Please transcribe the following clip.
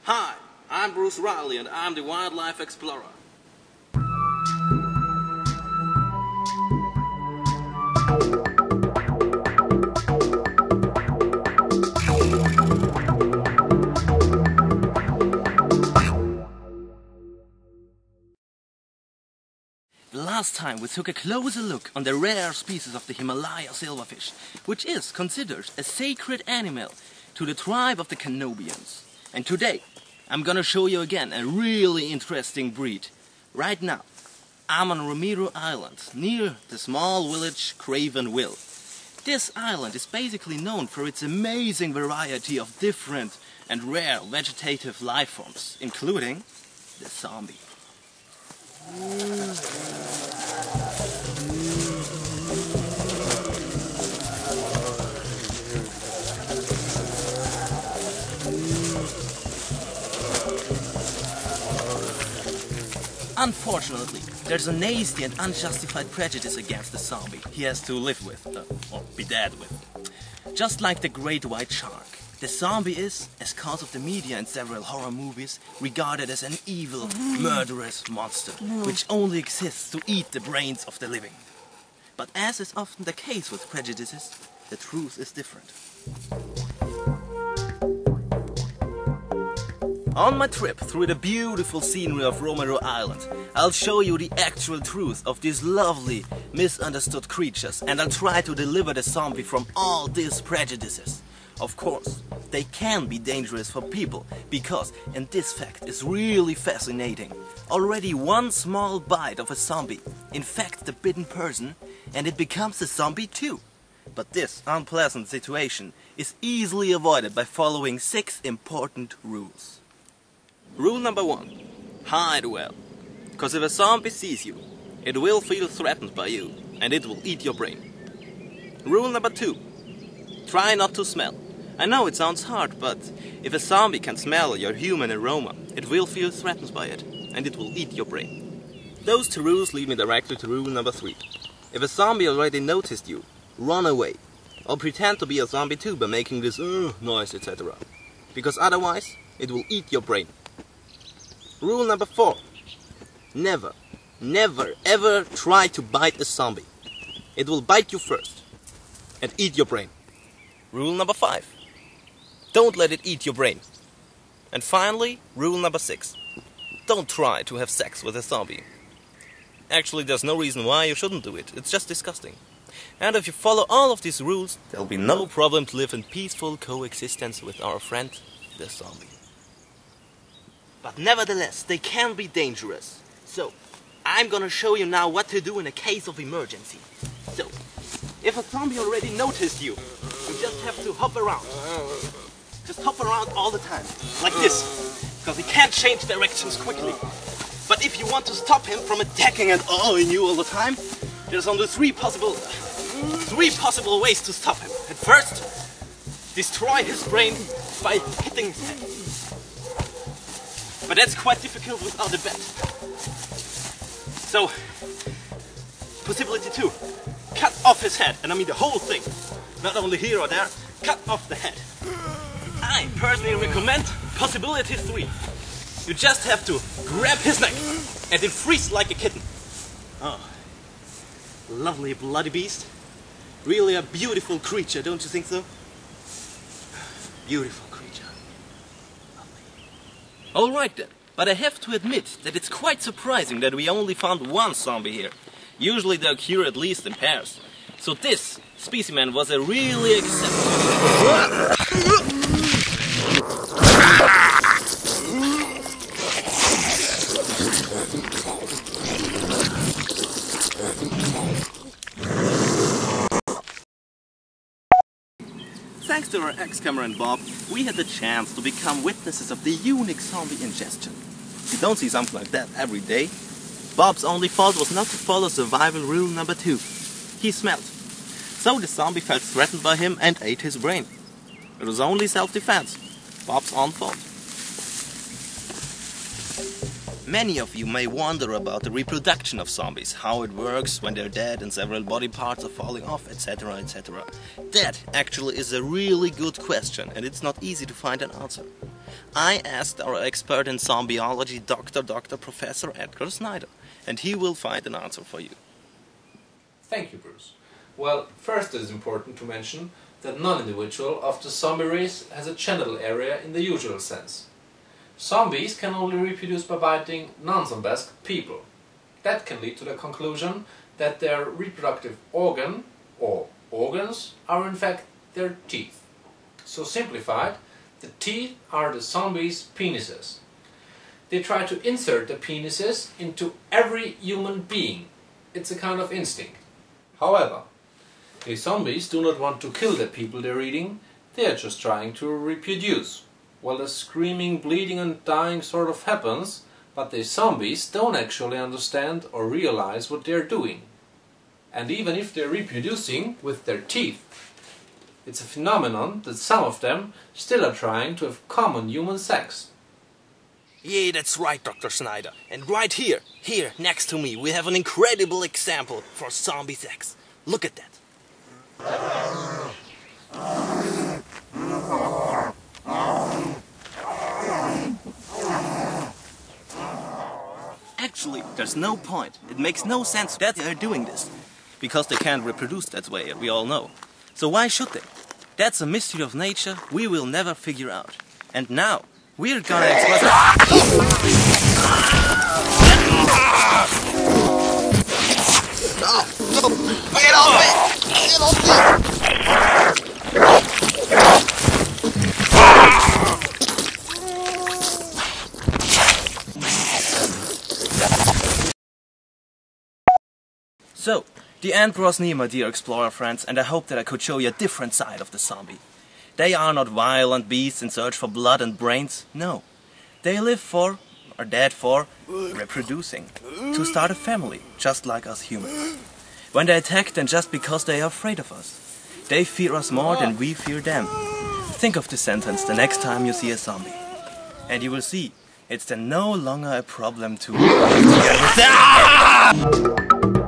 Hi, I'm Bruce Riley and I'm the Wildlife Explorer. The last time we took a closer look on the rare species of the Himalaya silverfish, which is considered a sacred animal to the tribe of the Canobians. And today, I'm gonna show you again a really interesting breed. Right now, I'm on Romero Island, near the small village Cravenville. This island is basically known for its amazing variety of different and rare vegetative life forms, including the zombie. Unfortunately, there's a nasty and unjustified prejudice against the zombie he has to live with, or be dead with. Just like the great white shark, the zombie is, as cause of the media and several horror movies, regarded as an evil, murderous monster, which only exists to eat the brains of the living. But as is often the case with prejudices, the truth is different. On my trip through the beautiful scenery of Romero Island, I'll show you the actual truth of these lovely, misunderstood creatures, and I'll try to deliver the zombie from all these prejudices. Of course, they can be dangerous for people, because, and this fact is really fascinating, already one small bite of a zombie infects the bitten person and it becomes a zombie too. But this unpleasant situation is easily avoided by following 6 important rules. Rule number 1. Hide well. Because if a zombie sees you, it will feel threatened by you and it will eat your brain. Rule number 2. Try not to smell. I know it sounds hard, but if a zombie can smell your human aroma, it will feel threatened by it and it will eat your brain. Those 2 rules lead me directly to rule number 3. If a zombie already noticed you, run away. Or pretend to be a zombie too by making this noise, etc. Because otherwise, it will eat your brain. Rule number 4. Never, never, ever try to bite a zombie. It will bite you first and eat your brain. Rule number 5. Don't let it eat your brain. And finally, rule number 6. Don't try to have sex with a zombie. Actually, there's no reason why you shouldn't do it. It's just disgusting. And if you follow all of these rules, there'll be no problem to live in peaceful coexistence with our friend, the zombie. But nevertheless, they can be dangerous. So, I'm gonna show you now what to do in a case of emergency. So, if a zombie already noticed you, you just have to hop around. Just hop around all the time, like this. Because he can't change directions quickly. But if you want to stop him from attacking and awing you all the time, there's only three possible ways to stop him. At first, destroy his brain by hitting his head. But that's quite difficult without a bat. So, possibility 2, cut off his head, and I mean the whole thing. Not only here or there, cut off the head. I personally recommend possibility 3. You just have to grab his neck and then freeze like a kitten. Oh, lovely bloody beast. Really a beautiful creature, don't you think so? Beautiful creature. Alright then, but I have to admit that it's quite surprising that we only found one zombie here. Usually they occur at least in pairs. So this specimen was a really exceptional. Thanks to our ex-cameraman Bob, we had the chance to become witnesses of the unique zombie ingestion. You don't see something like that every day. Bob's only fault was not to follow survival rule number 2. He smelled. So the zombie felt threatened by him and ate his brain. It was only self-defense. Bob's own fault. Many of you may wonder about the reproduction of zombies, how it works when they're dead and several body parts are falling off, etc, etc. That actually is a really good question and it's not easy to find an answer. I asked our expert in zombieology, Dr. Professor Edgar Snyder, and he will find an answer for you. Thank you, Bruce. Well, first it is important to mention that none individual of the zombie race has a genital area in the usual sense. Zombies can only reproduce by biting non-zombesque people. That can lead to the conclusion that their reproductive organ, or organs, are in fact their teeth. So simplified, the teeth are the zombies' penises. They try to insert the penises into every human being. It's a kind of instinct. However, the zombies do not want to kill the people they're eating, they are just trying to reproduce. Well, the screaming, bleeding and dying sort of happens, but the zombies don't actually understand or realize what they're doing. And even if they're reproducing with their teeth, it's a phenomenon that some of them still are trying to have common human sex. Yeah, that's right, Dr. Snyder. And right here, next to me, we have an incredible example for zombie sex. Look at that. Actually, there's no point. It makes no sense that they're doing this. Because they can't reproduce that way, we all know. So why should they? That's a mystery of nature we will never figure out. And now, we're gonna explore. Get off it! Get off it! So, the end draws near, my dear explorer friends, and I hope that I could show you a different side of the zombie. They are not violent beasts in search for blood and brains, no. They live for, or dead for, reproducing, to start a family, just like us humans. When they attack, then just because they are afraid of us. They fear us more than we fear them. Think of this sentence the next time you see a zombie. And you will see, it's then no longer a problem to live together with them.